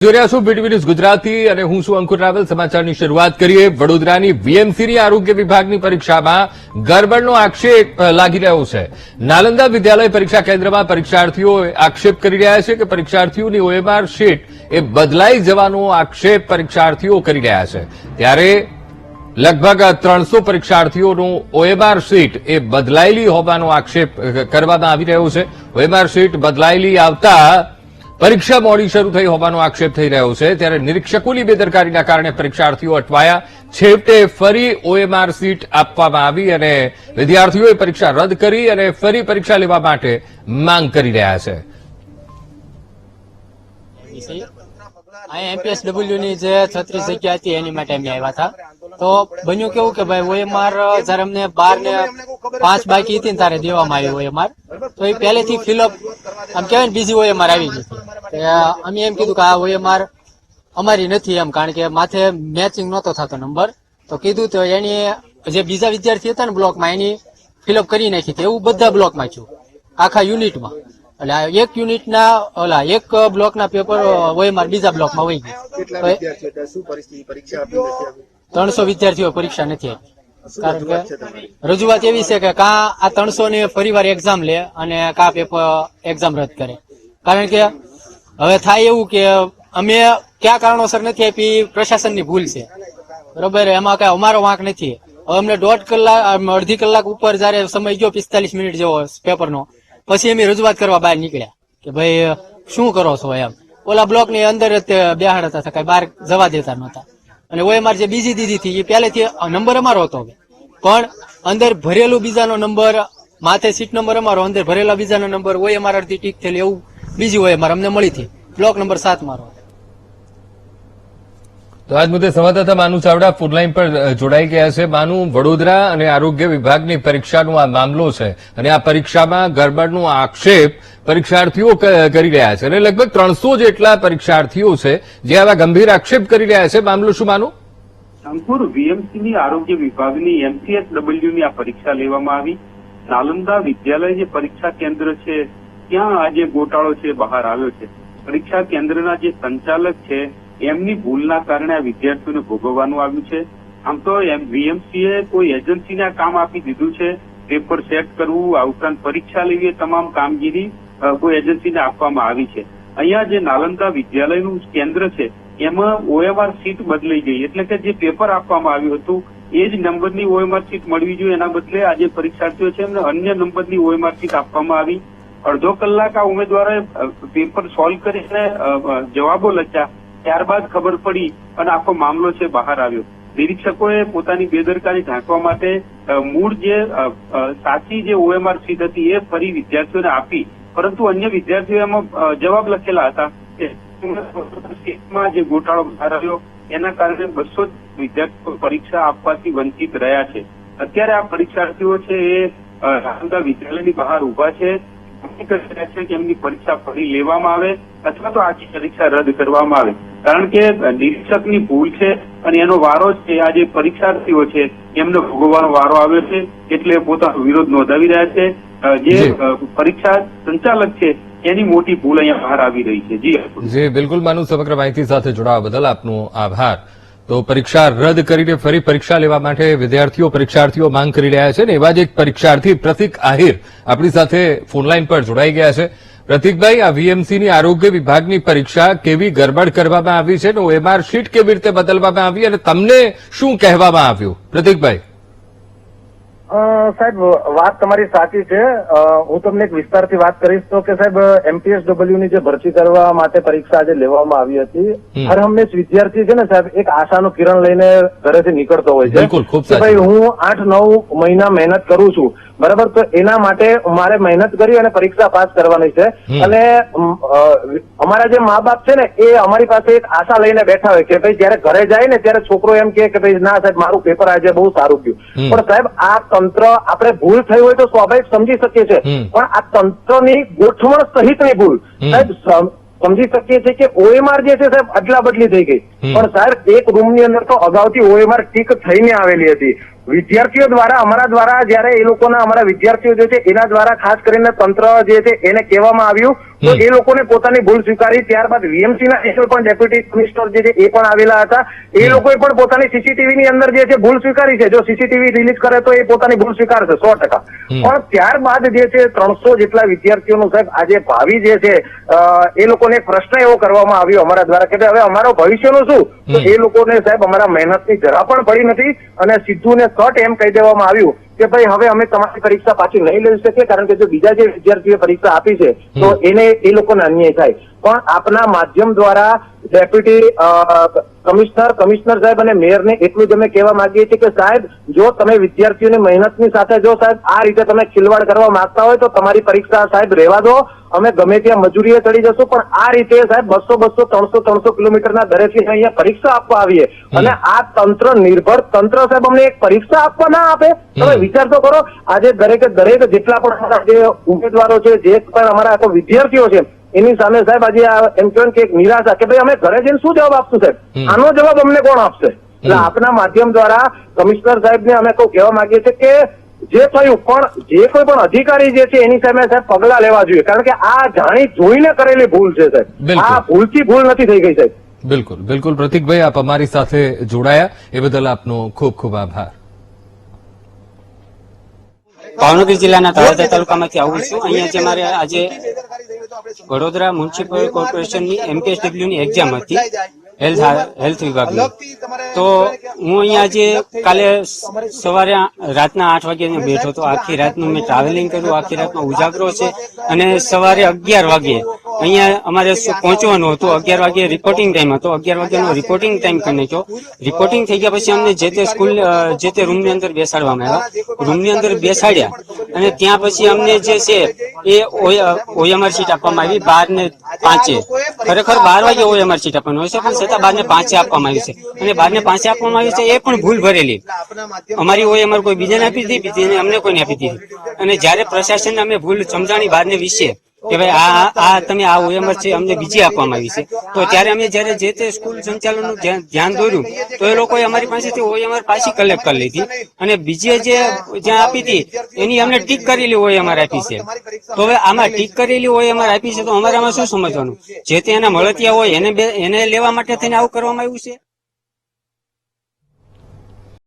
જોઈ રહ્યા છો બીટીવી ન્યૂઝ ગુજરાતી અને હું છું અંકુર રાવલ। સમાચારની શરૂઆત કરીએ। વડોદરાની વીએમસીની આરોગ્ય વિભાગની પરીક્ષામાં ગરબડનો આક્ષેપ લાગી રહ્યો છે। નાલંદા વિદ્યાલય પરીક્ષા કેન્દ્રમાં પરીક્ષાર્થીઓ આક્ષેપ કરી રહ્યા છે કે પરીક્ષાર્થીઓની ઓએમઆર શીટ એ બદલાઈ જવાનો આક્ષેપ પરીક્ષાર્થીઓ કરી રહ્યા છે। ત્યારે લગભગ 300 પરીક્ષાર્થીઓનું ઓએમઆર શીટ એ બદલાયેલી હોવાનો આક્ષેપ કરવામાં આવી રહ્યો છે। ઓએમઆર શીટ બદલાયેલી આવતા પરીક્ષા મોડી શરૂ થઈ હોવાનો આક્ષેપ થઈ રહ્યો છે। ત્યારે નિરીક્ષકોની બેદરકારીના કારણે પરીક્ષાર્થીઓ અટવાયા। છેવટે ફરી ઓએમઆર સીટ આપવામાં આવી અને વિદ્યાર્થીઓએ પરીક્ષા રદ કરી અને ફરી પરીક્ષા લેવા માટે માંગ કરી રહ્યા છે। એમપીએસડબલ્યુ ની જે 36 જગ્યા હતી એની માટે અમે આવ્યા હતા। તો બન્યું કેવું કે ભાઈ ઓએમઆર જયારે અમને 12 ને 5 બાકી હતી ને ત્યારે દેવામાં આવી ઓએમઆર, તો એ પહેલેથી ફિલઅપ આમ કહેવાય ને બીજી ઓએમઆર આવી ગઈ હતી। અમે એમ કીધું કે આ ઓએમઆર અમારી નથી એમ, કારણ કે માથે મેચિંગ નહોતો થતો નંબર। તો કીધું તો એની જે બીજા વિદ્યાર્થી હતા ને બ્લોકમાં એની ફિલઅપ કરી નાખી હતી। એવું બધા બ્લોકમાં છું, આખા યુનિટમાં। એટલે એક યુનિટના ઓલા એક બ્લોકના પેપર ઓએમઆર બીજા બ્લોકમાં વહી ગઈ। 300 વિદ્યાર્થીઓ પરીક્ષા નથી આપી। કારણ કે રજૂઆત એવી છે કે કા આ 300 ને ફરીવાર એક્ઝામ લે અને કા પેપર એક્ઝામ રદ કરે। કારણ કે હવે થાય એવું કે અમે કયા કારણોસર નથી આપી, પ્રશાસનની ભૂલ છે, બરોબર, એમાં કઈ અમારો વાંક નથી। હવે અમને અડધી કલાક ઉપર જયારે સમય ગયો 45 મિનિટ જેવો પેપરનો, પછી અમે રજૂઆત કરવા બહાર નીકળ્યા કે ભાઈ શું કરો છો એમ। ઓલા બ્લોક ની અંદર બેહાડતા હતા, કઈ બહાર જવા દેતા નહોતા। અને ઓએમઆર જે બીજી દીધી હતી એ પહેલેથી નંબર અમારો હતો, પણ અંદર ભરેલું બીજાનો નંબર, માથે સીટ નંબર અમારો, અંદર ભરેલા બીજાનો નંબર, ઓએમઆર અડધી ટીક થયેલી, એવું બીજી ઓએમઆર અમને મળી હતી, બ્લોક નંબર 7 મારો। તો આજ મુદ્દે સંવાદદાતા માનુ ચાવડા ફોનલાઈન પર જોડાઈ ગયા છે। માનુ, વડોદરા અને આરોગ્ય વિભાગની પરીક્ષાનો આ મામલો છે અને આ પરીક્ષામાં ગરબડનો આક્ષેપ પરીક્ષાર્થીઓ કરી રહ્યા છે અને લગભગ 300 જેટલા પરીક્ષાર્થીઓ છે જે આવા ગંભીર આક્ષેપ કરી રહ્યા છે। મામલો શું માનુ? અંકુર, વીએમસીની આરોગ્ય વિભાગની એમસીએસડબલ્યુની આ પરીક્ષા લેવામાં આવી। નાલંદા વિદ્યાલય જે પરીક્ષા કેન્દ્ર છે ત્યાં આજે ગોટાળો છે બહાર આવ્યો છે। પરીક્ષા કેન્દ્રના જે સંચાલક છે એમની ભૂલના કારણે આ વિદ્યાર્થીઓને ભોગવવાનું આવ્યું છે। આમ તો વીએમસીએ કોઈ એજન્સીને આ કામ આપી દીધું છે, પેપર સેટ કરવું, આ ઉપરાંત પરીક્ષા લેવી, તમામ કામગીરી કોઈ એજન્સીને આપવામાં આવી છે। અહીંયા જે નાલંદા વિદ્યાલયનું કેન્દ્ર છે એમાં ઓએમઆર સીટ બદલાઈ ગઈ, એટલે કે જે પેપર આપવામાં આવ્યું હતું એ જ નંબરની ઓએમઆર સીટ મળવી જોઈએ, એના બદલે આજે પરીક્ષાર્થીઓ છે એમને અન્ય નંબરની ઓએમઆર સીટ આપવામાં આવી। અડધો કલાક આ ઉમેદવારોએ પેપર સોલ્વ કરીને જવાબો લખ્યા, ત્યારબાદ ખબર પડી અને આખો મામલો છે બહાર આવ્યો। નિરીક્ષકોએ પોતાની બેદરકારી ઢાંકવા માટે મૂળ જે સાચી જે ઓએમઆર સીટ હતી એ ફરી વિદ્યાર્થીઓને આપી, પરંતુ અન્ય વિદ્યાર્થીઓ એમાં જવાબ લખેલા હતા કે જે ગોટાળો બહાર આવ્યો એના કારણે 200 વિદ્યાર્થીઓ પરીક્ષા આપવાથી વંચિત રહ્યા છે। અત્યારે આ પરીક્ષાર્થીઓ છે એ નાલંદા વિદ્યાલયની બહાર ઉભા છે, કે એમની પરીક્ષા ફરી લેવામાં આવે અથવા તો આખી પરીક્ષા રદ કરવામાં આવે, કારણ કે નિરીક્ષકની ભૂલ છે અને એનો વારો છે આ જે પરીક્ષાર્થીઓ છે એમને ભોગવવાનો વારો આવ્યો છે, એટલે પોતાનો વિરોધ નોંધાવી રહ્યા છે। જે પરીક્ષા સંચાલક છે એની મોટી ભૂલ અહીંયા બહાર આવી રહી છે। જી બિલકુલ માનુ, સમગ્ર માહિતી સાથે જોડાવા બદલ આપનો આભાર। તો પરીક્ષા રદ કરીને ફરી પરીક્ષા લેવા માટે પરીક્ષાર્થીઓ માંગ કરી રહ્યા છે ને એવા જ એક પરીક્ષાર્થી પ્રતિક આહિર આપણી સાથે ફોનલાઈન પર જોડાઈ ગયા છે। પ્રતિકભાઈ, આ વીએમસીની આરોગ્ય વિભાગની પરીક્ષા કેવી ગરબડ કરવામાં આવી છે ને ઓએમઆર શીટ કેવી રીતે બદલવામાં આવી અને તમને શું કહેવામાં આવ્યું? પ્રતિકભાઈ સાહેબ, વાત તમારી સાચી છે। હું તમને એક વિસ્તારથી વાત કરીશ તો કે સાહેબ એમપીએસડબલ્યુ ની જે ભરતી કરવા માટે પરીક્ષા આજે લેવામાં આવી હતી, હર હંમેશ વિદ્યાર્થી છે ને સાહેબ એક આશાનું કિરણ લઈને ઘરેથી નીકળતો હોય છે કે ભાઈ હું 8-9 મહિના મહેનત કરું છું, બરાબર, તો એના માટે મારે મહેનત કરી અને પરીક્ષા પાસ કરવાની છે। અને અમારા જે મા બાપ છે ને એ અમારી પાસે એક આશા લઈને બેઠા હોય કે ભાઈ જયારે ઘરે જાય ને ત્યારે છોકરો એમ કે ભાઈ ના સાહેબ મારું પેપર આજે બહુ સારું ગયું, પણ સાહેબ આ તંત્ર, આપણે ભૂલ થઈ હોય તો સ્વાભાવિક સમજી શકીએ છીએ, પણ આ તંત્રની ગોઠવણ સહિતની ભૂલ સાહેબ સમજી શકીએ છીએ કે ઓએમઆર જે છે સાહેબ અદલા બદલી થઈ ગઈ, પણ સાહેબ એક રૂમની અંદર તો અગાઉથી ઓએમઆર ટીક થઈને આવેલી હતી। વિદ્યાર્થીઓ દ્વારા, અમારા દ્વારા, જયારે એ લોકોના અમારા વિદ્યાર્થીઓ જે છે એના દ્વારા ખાસ કરીને તંત્ર જે છે એને કહેવામાં આવ્યું તો એ લોકોને પોતાની ભૂલ સ્વીકારી. ત્યારબાદ વીએમસી ના એસએલ પણ ડેપ્યુટી કમિશનર જે છે એ પણ આવેલા હતા. એ લોકોએ પણ પોતાની સીસીટીવી ની અંદર જે છે ભૂલ સ્વીકારી છે. જો સીસીટીવી રિલીઝ કરે તો એ પોતાની ભૂલ સ્વીકારશે 100%. પણ ત્યારબાદ જે છે 300 જેટલા વિદ્યાર્થીઓનું સાહેબ આજે ભાવિ જે છે એ લોકોને એક પ્રશ્ન એવો કરવામાં આવ્યો અમારા દ્વારા કે હવે અમારો ભવિષ્યનું શું? તો એ લોકોને સાહેબ અમારા મહેનતની જરા પણ પડી નથી અને સીધું ને સટ એમ કહી દેવામાં આવ્યું કે ભાઈ હવે અમે તમારી પરીક્ષા પાછી નહીં લઈ શકીએ, કારણ કે જો બીજા જે વિદ્યાર્થીઓએ પરીક્ષા આપી છે તો એને એ લોકોને અન્યાય થાય. પણ આપના માધ્યમ દ્વારા ડેપ્યુટી કમિશનર સાહેબ અને મેયરને એટલું જ અમે કહેવા માંગીએ છીએ કે સાહેબ, જો તમે વિદ્યાર્થીઓની મહેનતની સાથે જો સાહેબ આ રીતે તમે ખિલવાડ કરવા માંગતા હોય તો તમારી પરીક્ષા સાહેબ રહેવા દો. અમે ગમે ત્યાં મજૂરીએ ચડી જશું, પણ આ રીતે સાહેબ 200, 300 કિલોમીટરના દરેથી અહીંયા પરીક્ષા આપવા આવીએ અને આ તંત્ર નિર્ભર તંત્ર સાહેબ અમને એક પરીક્ષા આપવા ના આપે. તમે વિચાર તો કરો, આજે દરેક જેટલા પણ અમારા જે ઉમેદવારો છે, જે પણ અમારા વિદ્યાર્થીઓ છે, એની સામે સાહેબ આજે એમ કહેવાય કે એક નિરાશા કે ભાઈ અમે ઘરે જઈને શું જવાબ આપશું સાહેબ? આનો જવાબ અમને કોણ આપશે? એટલે આપના માધ્યમ દ્વારા કમિશનર સાહેબને અમે કહેવા માંગીએ છીએ કે જે થયું પણ જે કોઈ પણ અધિકારી જે છે એની સામે સાહેબ પગલા લેવા જોઈએ, કારણ કે આ જાણી જોઈને કરેલી ભૂલ છે સાહેબ. આ ભૂલથી ભૂલ નથી થઈ ગઈ સાહેબ. બિલકુલ પ્રતિકભાઈ, આપ અમારી સાથે જોડાયા એ બદલ આપનો ખૂબ ખૂબ આભાર. ભાવનગર જિલ્લાના તળાજા તાલુકામાંથી આવું છું. અહીંયા જે મારે આજે વડોદરા મ્યુનિસિપલ કોર્પોરેશનની MPSW ની એક્ઝામ હતી હેલ્થ વિભાગની. તો હું અહીંયા આજે કાલે સવારે રાતના 8 વાગે બેઠો હતો. આખી રાતનું મેં ટ્રાવેલિંગ કર્યું, આખી રાતનો ઉજાગરો છે અને સવારે 11 વાગે અહીંયા અમારે પહોંચવાનું હતું. 11 વાગે રિપોર્ટિંગ ટાઈમ હતો. 11 વાગ્યાનો રિપોર્ટિંગ ટાઈમ કરી નાખ્યો. રિપોર્ટિંગ થઈ ગયા પછી અમને જે તે સ્કૂલ જે તે રૂમની અંદર બેસાડવામાં આવ્યા. રૂમની અંદર બેસાડ્યા અને ત્યાં પછી અમને જે છે એ OMR સીટ આપવામાં આવી 12 ને 5. ખરેખર 12 વાગે OMR સીટ આપવાની હોય છે, પણ છતાં 12 ને 5 આપવામાં આવી છે. અને 12 ને 5 આપવામાં આવી છે એ પણ ભૂલ ભરેલી. અમારી OMR કોઈ બીજાને આપી દીધી, બીજીને અમને કોઈને આપી દીધી. અને જયારે પ્રશાસનને અમે ભૂલ સમજાણી 12 ને 20 કે ભાઈ આ તમે આ OMR છે અમને બીજી આપવામાં આવી છે, તો ત્યારે અમે જયારે જે તે સ્કૂલ સંચાલનનું ધ્યાન દોર્યું તો એ લોકોએ અમારી પાસેથી OMR પાછી કલેક્ટ કરી લીધી અને બીજે જે જ્યાં આપી હતી એની અમને ટીક કરેલી OMR આપી છે. તો હવે આમાં ટીક કરેલી OMR આપી છે તો અમારામાં શું સમજવાનું? જે તે એના મળતિયા હોય એને લેવા માટે થઈને આવું કરવામાં આવ્યું છે.